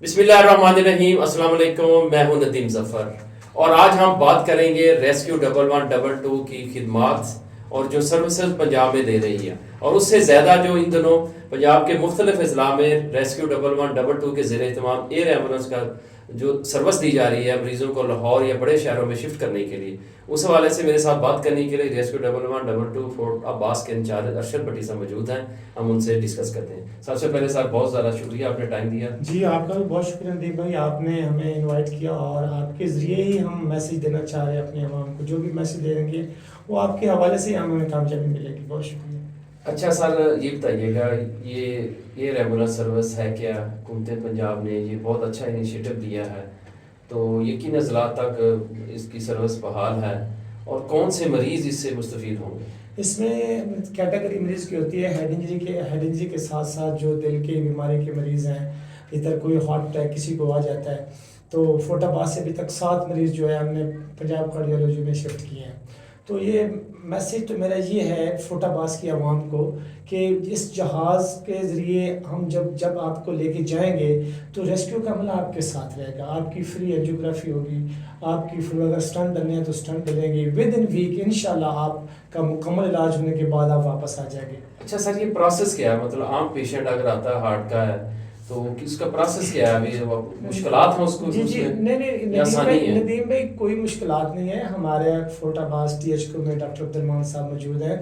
بسم اللہ الرحمن الرحیم، السلام علیکم، میں ہوں ندیم ظفر اور آج ہم بات کریں گے ریسکیو 1112 کی خدمات اور جو سروسز پنجاب میں دے رہی ہے، اور اس سے زیادہ جو ان دنوں پنجاب کے مختلف اضلاع میں ریسکیو 1112 کے زیر اہتمام ایئر ایمبولینس کا جو سروس دی جا رہی ہے مریضوں کو لاہور یا بڑے شہروں میں شفٹ کرنے کے لیے، اس حوالے سے میرے ساتھ بات کرنے کے لیے ریسکیو 1112 فورٹ عباس کے انچارج ارشد بٹی صاحب موجود ہیں. ہم ان سے ڈسکس کرتے ہیں. سب سے پہلے سر بہت زیادہ شکریہ، آپ نے ٹائم دیا. جی آپ کا بھی بہت شکریہ ندیم بھائی، آپ نے ہمیں انوائٹ کیا اور آپ کے ذریعے ہی ہم میسیج دینا چاہ رہے ہیں اپنے عوام کو. جو بھی میسیج دیں گے وہ آپ کے حوالے سے ہمیں کامیابی ملے گی. بہت شکریہ. اچھا سر، یہ بتائیے گا یہ ایئر ایمبولینس سروس ہے کیا؟ حکومت پنجاب نے یہ بہت اچھا انیشیٹو دیا ہے، تو یقین اضلاع تک اس کی سروس بحال ہے، اور کون سے مریض اس سے مستفید ہوں گے؟ اس میں کیٹیگری مریض کی ہوتی ہے ہیڈ انجری کے ساتھ ساتھ جو دل کی بیماری کے مریض ہیں. ادھر کوئی ہارٹ اٹیک کسی کو آ جاتا ہے تو فوٹ عباس سے ابھی تک 7 مریض جو ہے ہم نے پنجاب کارڈیالوجی میں شفٹ کیے ہیں. تو یہ میسیج تو میرا یہ ہے فوٹ عباس کی عوام کو کہ اس جہاز کے ذریعے ہم جب آپ کو لے کے جائیں گے تو ریسکیو کا عملہ آپ کے ساتھ رہے گا. آپ کی فری اینجیوگرافی ہوگی، آپ کی اگر اسٹنٹ ڈلنے ہیں تو اسٹنٹ ڈلیں گے. ود ان ویک انشاءاللہ آپ کا مکمل علاج ہونے کے بعد آپ واپس آ جائیں گے. اچھا سر، یہ پروسیس کیا ہے؟ مطلب عام پیشنٹ اگر آتا ہے ہارٹ کا ہے تو اس کا پروسیس کیا ہے؟ ابھی مشکلات ہیں اس کو؟ جی نہیں ندیم بھائی کوئی مشکلات نہیں ہے. ہمارے فوٹ عباس ٹی ایچ کو میں ڈاکٹر عبدالرحمان صاحب موجود ہیں.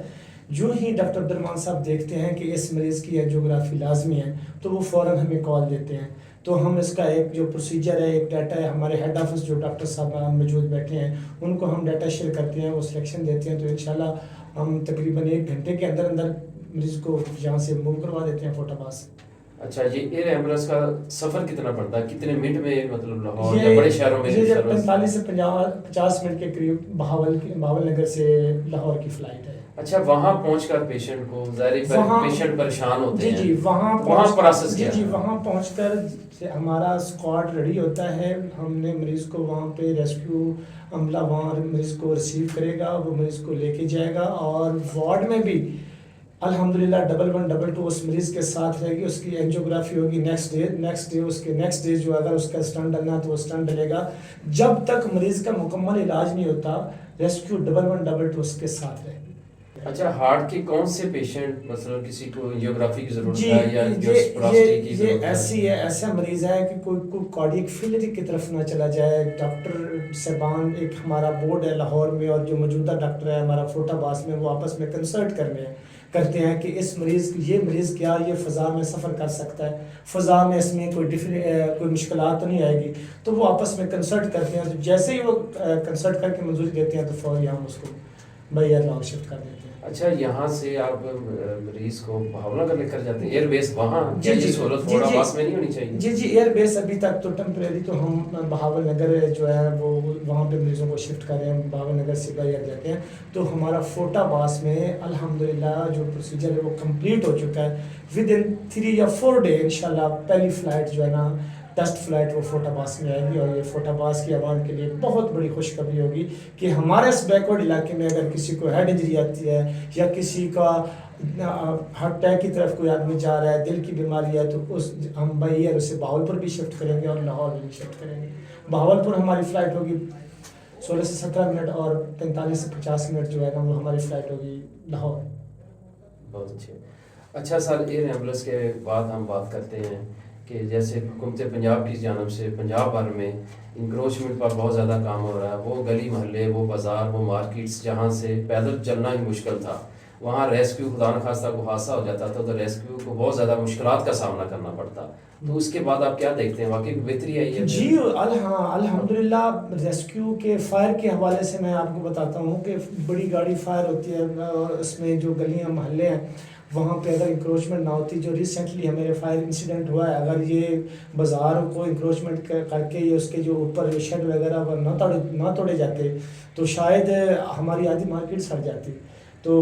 جو ہی ڈاکٹر عبدالرحمان صاحب دیکھتے ہیں کہ اس مریض کی اینجیوگرافی لازمی ہے تو وہ فوراً ہمیں کال دیتے ہیں. تو ہم اس کا ایک جو پروسیجر ہے، ایک ڈیٹا ہے، ہمارے ہیڈ آفس جو ڈاکٹر صاحب موجود بیٹھے ہیں ان کو ہم ڈیٹا شیئر کرتے ہیں، وہ سلیکشن دیتے ہیں. تو انشاءاللہ ہم تقریباً 1 گھنٹے کے اندر مریض کو یہاں سے موو کروا دیتے ہیں فوٹ عباس. اچھا، یہ ایئر ایمبولینس کا سفر کتنا پڑتا ہے؟ کتنے منٹ میں مطلب لاہور یا بڑے شہروں میں؟ یہ 45 سے 50 منٹ کے قریب بہاول نگر سے لاہور کی فلائٹ ہے. اچھا، وہاں پہنچ کر پیشنٹ کو پیشنٹ پریشان ہوتے ہیں. جی وہاں پروسیس کیا؟ جی وہاں پہنچ کر ہمارا اسکواڈ ریڈی ہوتا ہے. ہم نے مریض کو وہاں پہ ریسکیو عملہ وہاں مریض کو ریسیو کرے گا، وہ مریض کو لے کے جائے گا. اور وارڈ میں بھی الحمدللہ 1112 اس مریض کے ساتھ رہے گی. اس کی اینجیوگرافی ہوگی نیکسٹ ڈے اس کے نیکسٹ ڈے جو اگر اس کا اسٹنٹ ڈلنا ہے تو وہ اسٹنٹ ڈلے گا. جب تک مریض کا مکمل علاج نہیں ہوتا ریسکیو 1112 اس کے ساتھ رہے گی. اچھا، ہارٹ کے کون سے پیشنٹ مثلا کسی کو اینجیوگرافی کی ضرورت ہے یا پلاسٹک کی ضرورت ہے؟ ایسا مریض ہے کہ کوئی کارڈیک فیلئر کی طرف نہ چلا جائے. ڈاکٹر صاحبان ایک ہمارا بورڈ ہے لاہور میں اور جو موجودہ ڈاکٹر ہے ہمارا فوٹ عباس میں، وہ آپس میں کنسلٹ کرتے ہیں کہ اس یہ مریض کیا یہ فضا میں سفر کر سکتا ہے، فضا میں اس میں کوئی مشکلات تو نہیں آئے گی. تو وہ آپس میں کنسلٹ کرتے ہیں. تو جیسے ہی وہ کنسلٹ کر کے منظوری دیتے ہیں تو فوری ہم اس کو بائی ایئر لانگ شفٹ کر دیتے ہیں. اچھا، یہاں سے آپ مریض کو بہاولہ کر لے کر جاتے ہیں ایئر بیس وہاں؟ جی سہولت فوٹ عباس میں نہیں ہونی چاہیے؟ جی ایئر بیس ابھی تک تو ٹیمپریری تو ہم بہاول نگر جو ہے وہ وہاں پہ مریضوں کو شفٹ کر رہے ہیں. بہاول نگر سے بائی ایئر جاتے ہیں. تو ہمارا فوٹ عباس میں الحمدللہ جو پروسیجر ہے وہ کمپلیٹ ہو چکا ہے. ود ان 3 یا 4 ڈے انشاءاللہ پہلی فلائٹ جو ہے نا ٹیسٹ فلائٹ وہ فوٹ عباس میں آئے گی. اور یہ فوٹ عباس کی عوام کے لیے بہت بڑی خوشخبری ہوگی کہ ہمارے اس بیکورڈ علاقے میں اگر کسی کو ہیڈ انجری آتی ہے یا کسی کا ہارٹ اٹیک کی طرف کوئی آدمی جا رہا ہے، دل کی بیماری ہے، تو ہم بائی ایئر اسے بہاولپور بھی شفٹ کریں گے اور لاہور بھی شفٹ کریں گے. بہاولپور ہماری فلائٹ ہوگی 16 سے 17 منٹ اور 45 سے 50 منٹ جو ہے نا وہ ہماری فلائٹ ہوگی لاہور. بہت اچھے. اچھا سر، ایئر ایمبولینس کے بعد ہم بات کرتے ہیں کہ جیسے حکومت پنجاب کی جانب سے پنجاب بھر میں انکروچمنٹ پر بہت زیادہ کام ہو رہا ہے. وہ گلی محلے، وہ بازار، وہ مارکیٹس جہاں سے پیدل چلنا ہی مشکل تھا، وہاں ریسکیو خدا نخواستہ کو حادثہ ہو جاتا تھا تو ریسکیو کو بہت زیادہ مشکلات کا سامنا کرنا پڑتا. تو اس کے بعد آپ کیا دیکھتے ہیں؟ واقعی بہتری آئی ہے؟ جی الحمدللہ ریسکیو کے فائر کے حوالے سے میں آپ کو بتاتا ہوں کہ بڑی گاڑی فائر ہوتی ہے اور اس میں جو گلیاں محلے ہیں وہاں پہ اگر انکروچمنٹ نہ ہوتی، جو ریسنٹلی ہمارے فائر انسیڈنٹ ہوا ہے، اگر یہ بازار کو انکروچمنٹ کر کے یہ اس کے جو اوپر شیڈ وغیرہ نہ توڑے جاتے تو شاید ہماری آدھی مارکیٹ سڑ جاتی. تو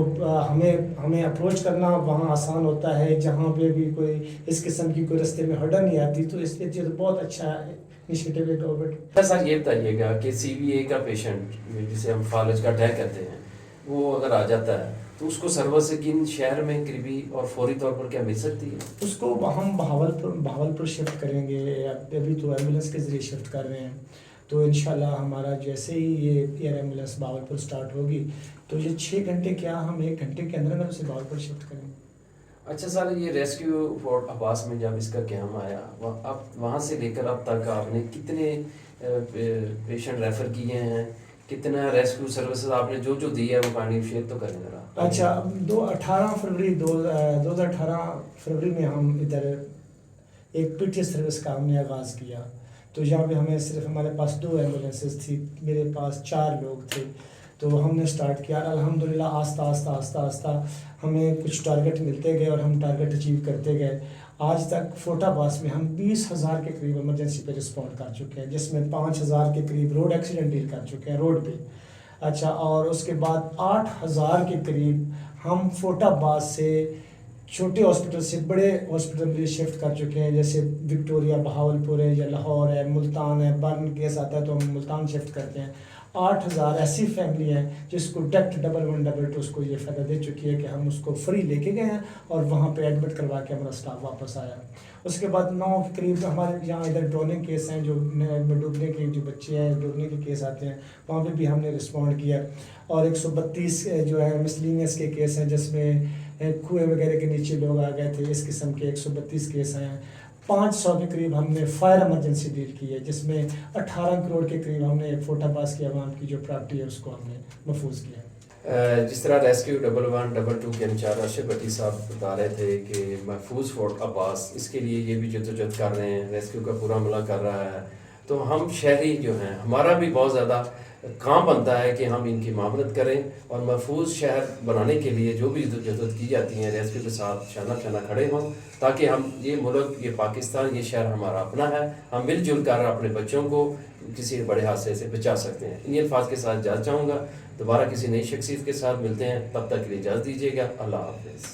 ہمیں اپروچ کرنا وہاں آسان ہوتا ہے جہاں پہ بھی کوئی اس قسم کی کوئی رستے میں ہرڈا نہیں آتی. تو اس لیے بہت اچھا انیشیٹو ہے گورنمنٹ. سر یہ بتائیے گا کہ CVA کا پیشنٹ جسے ہم فالج کا اٹیک کہتے ہیں وہ اگر آ جاتا ہے تو اس کو سروس کن شہر میں قریبی اور فوری طور پر کیا مل سکتی ہے؟ اس کو ہم بہاولپور شفٹ کریں گے، ابھی تو ایمبولینس کے ذریعے شفٹ کر رہے ہیں، تو انشاءاللہ ہمارا جیسے ہی یہ ایئر ایمبولینس بہاولپور سٹارٹ ہوگی تو یہ 6 گھنٹے کیا ہم 1 گھنٹے کے اندر اسے بہاولپور شفٹ کریں گے۔ اچھا سر، یہ ریسکیو فورٹ عباس میں جب اس کا قیام آیا، اب وہاں سے لے کر اب تک آپ نے کتنے پیشنٹ ریفر کیے ہیں، کتنا ریسکیو سروسز آپ نے جو دی ہے وہ کہانی شیئر تو کریں ذرا۔ اچھا، 18 فروری 2018 فروری میں ہم ادھر ایک پی ٹی ایس سروس کا ہم نے آغاز کیا، تو یہاں پہ ہمیں صرف ہمارے پاس 2 ایمبولینسز تھی، میرے پاس 4 لوگ تھے، تو ہم نے سٹارٹ کیا۔ الحمدللہ آہستہ ہمیں کچھ ٹارگٹ ملتے گئے اور ہم ٹارگٹ اچیو کرتے گئے۔ آج تک فوٹا باس میں ہم 20,000 کے قریب ایمرجنسی پہ رسپونڈ کر چکے ہیں، جس میں 5,000 کے قریب روڈ ایکسیڈنٹ ڈیل کر چکے ہیں روڈ پہ۔ اچھا، اور اس کے بعد 8,000 کے قریب ہم فوٹا باس سے چھوٹے ہاسپٹل سے بڑے ہاسپٹل میں شفٹ کر چکے ہیں، جیسے وکٹوریا بہاولپور ہے یا لاہور ہے، ملتان ہے، برن کیس آتا ہے تو ہم ملتان شفٹ کرتے ہیں۔ 8,000 ایسی فیملی ہیں جس کو ڈائریکٹ 1112 اس کو یہ فائدہ دے چکی ہے کہ ہم اس کو فری لے کے گئے ہیں اور وہاں پہ ایڈمٹ کروا کے ہمارا اسٹاف واپس آیا۔ اس کے بعد 9 کے قریب ہمارے یہاں ادھر ڈروننگ کیس ہیں، جو ڈوبنے کے جو بچے ہیں ڈوبنے کے کیس آتے ہیں، وہاں پہ بھی ہم نے رسپونڈ کیا۔ اور 132 جو ہے مسلینیس کے کیس ہیں، جس میں کنویں وغیرہ کے نیچے لوگ آ گئے تھے، اس قسم کے 132 کیس ہیں۔ 500 کے قریب ہم نے فائر ایمرجنسی ڈیل کی ہے، جس میں 18 کروڑ کے قریب ہم نے فوٹا باس کی عوام کی جو پراپرٹی ہے اس کو ہم نے محفوظ کیا۔ جس طرح ریسکیو 1112 کے انچارج ارشد بٹی صاحب بتا رہے تھے کہ محفوظ فورٹ عباس، اس کے لیے یہ بھی جدوجہد کر رہے ہیں، ریسکیو کا پورا عملہ کر رہا ہے، تو ہم شہری جو ہیں ہمارا بھی بہت زیادہ کام بنتا ہے کہ ہم ان کی معاونت کریں اور محفوظ شہر بنانے کے لیے جو بھی جدوجہد کی جاتی ہیں ریسکیو کے ساتھ شانہ کھڑے ہوں، تاکہ ہم یہ ملک، یہ پاکستان، یہ شہر ہمارا اپنا ہے، ہم مل جل کر اپنے بچوں کو کسی بڑے حادثے سے بچا سکتے ہیں۔ انہی الفاظ کے ساتھ اجازت چاہوں گا، دوبارہ کسی نئی شخصیت کے ساتھ ملتے ہیں، تب تک کے لیے اجازت دیجیے گا۔ اللہ حافظ۔